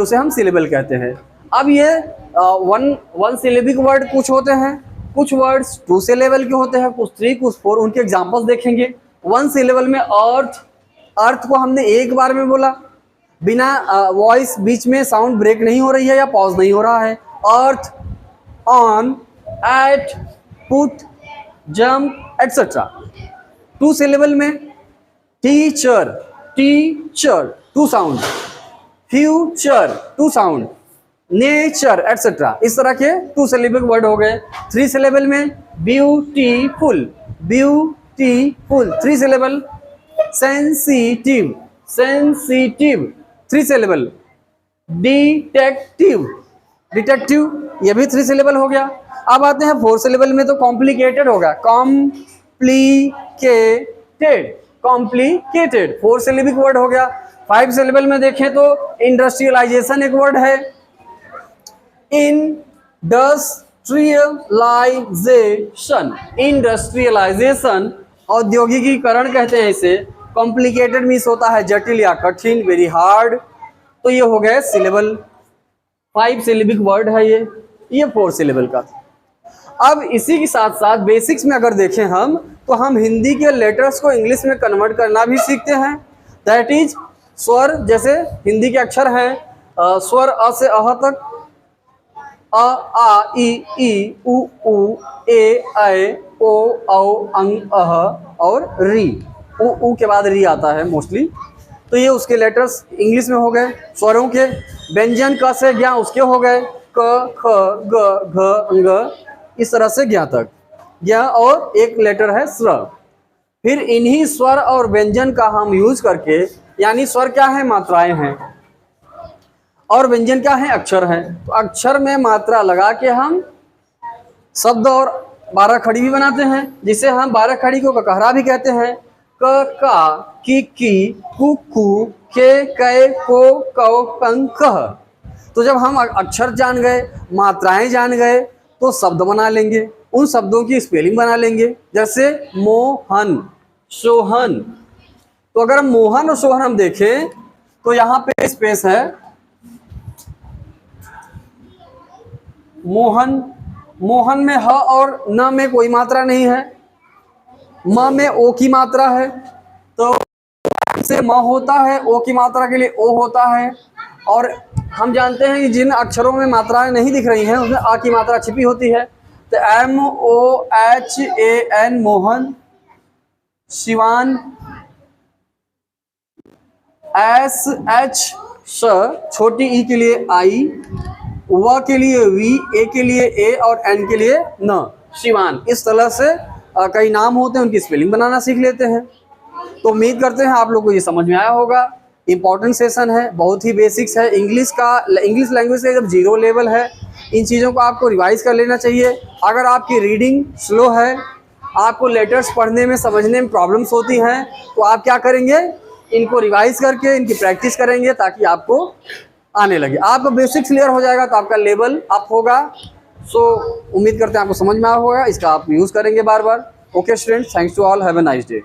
उसे हम सिलेबल कहते हैं। अब ये वन सिलेबिक वर्ड कुछ होते हैं, कुछ वर्ड्स 2 सिलेबल के होते हैं, कुछ 3, कुछ 4। उनके एग्जांपल्स देखेंगे। 1 सिलेबल में अर्थ, अर्थ को हमने एक बार में बोला, बिना वॉइस बीच में साउंड ब्रेक नहीं हो रही है या पॉज नहीं हो रहा है। Earth, on, at, put, jump etcetera. 2 syllable में teacher, teacher 2 sound, future 2 sound, nature etcetera. इस तरह के 2 सिलेबल वर्ड हो गए। 3 सिलेबल में beautiful, beautiful 3 syllable. Sensitive, sensitive 3 syllable. Detective, detective ये भी 3 सिलेबल हो गया। अब आते हैं 4 सिलेबल में, तो कॉम्प्लिकेटेड होगा, कॉम्प्लिकेटेड, कॉम्प्लिकेटेड 4 सिलेबिक वर्ड हो गया। 5 सिलेबल में देखें तो इंडस्ट्रियलाइजेशन एक वर्ड है, इंडस्ट्रियलाइजेशन, इंडस्ट्रियलाइजेशन औद्योगिकीकरण कहते हैं इसे। कॉम्प्लिकेटेड मीन्स होता है जटिल या कठिन, वेरी हार्ड। तो ये हो गए सिलेबल, 5 सिलेबिक वर्ड है ये 4 सिलेबल का। अब इसी के साथ साथ बेसिक्स में अगर देखें हम, तो हम हिंदी के लेटर्स को इंग्लिश में कन्वर्ट करना भी सीखते हैं। दैट इज स्वर, जैसे हिंदी के अक्षर हैं स्वर अ से अह तक, अ आ ई उ ए ऐ ओ औ अंग अह और री। उ के बाद री आता है मोस्टली। तो ये उसके लेटर्स इंग्लिश में हो गए। स्वरों के व्यंजन क से ज्ञ उसके हो गए, क ख ग घ अंग, इस तरह से ज्ञ तक, ज्ञ और एक लेटर है स्र। फिर इन्हीं स्वर और व्यंजन का हम यूज करके, यानी स्वर क्या है, मात्राएं हैं, और व्यंजन क्या है, अक्षर है। तो अक्षर में मात्रा लगा के हम शब्द और 12 खड़ी भी बनाते हैं, जिसे हम 12 खड़ी को ककहरा भी कहते हैं। क का, की कु कु, के कै को कौ कं कह। तो जब हम अक्षर जान गए, मात्राएं जान गए, तो शब्द बना लेंगे, उन शब्दों की स्पेलिंग बना लेंगे। जैसे मोहन, सोहन। तो अगर मोहन और सोहन हम देखें तो यहाँ पे स्पेस है, मोहन, मोहन में ह और न में कोई मात्रा नहीं है, म में ओ की मात्रा है, तो से म होता है, ओ की मात्रा के लिए ओ होता है। और हम जानते हैं कि जिन अक्षरों में मात्राएं नहीं दिख रही हैं उसमें आ की मात्रा छिपी होती है। तो MOHAN मोहन, शिवान, SH छोटी ई के लिए आई, व के लिए वी, ए के लिए ए और एन के लिए न, शिवान। इस तरह से कई नाम होते हैं, उनकी स्पेलिंग बनाना सीख लेते हैं। तो उम्मीद करते हैं आप लोग को ये समझ में आया होगा। इंपॉर्टेंट सेशन है, बहुत ही बेसिक्स है। इंग्लिश लैंग्वेज का जब 0 लेवल है, इन चीज़ों को आपको रिवाइज कर लेना चाहिए। अगर आपकी रीडिंग स्लो है, आपको लेटर्स पढ़ने में समझने में प्रॉब्लम्स होती हैं, तो आप क्या करेंगे, इनको रिवाइज करके इनकी प्रैक्टिस करेंगे ताकि आपको आने लगे। आपका बेसिक्स क्लियर हो जाएगा तो आपका लेवल अप होगा। सो उम्मीद करते हैं आपको समझ में आया होगा, इसका आप यूज़ करेंगे बार बार। Okay students, thanks to all, have a nice day.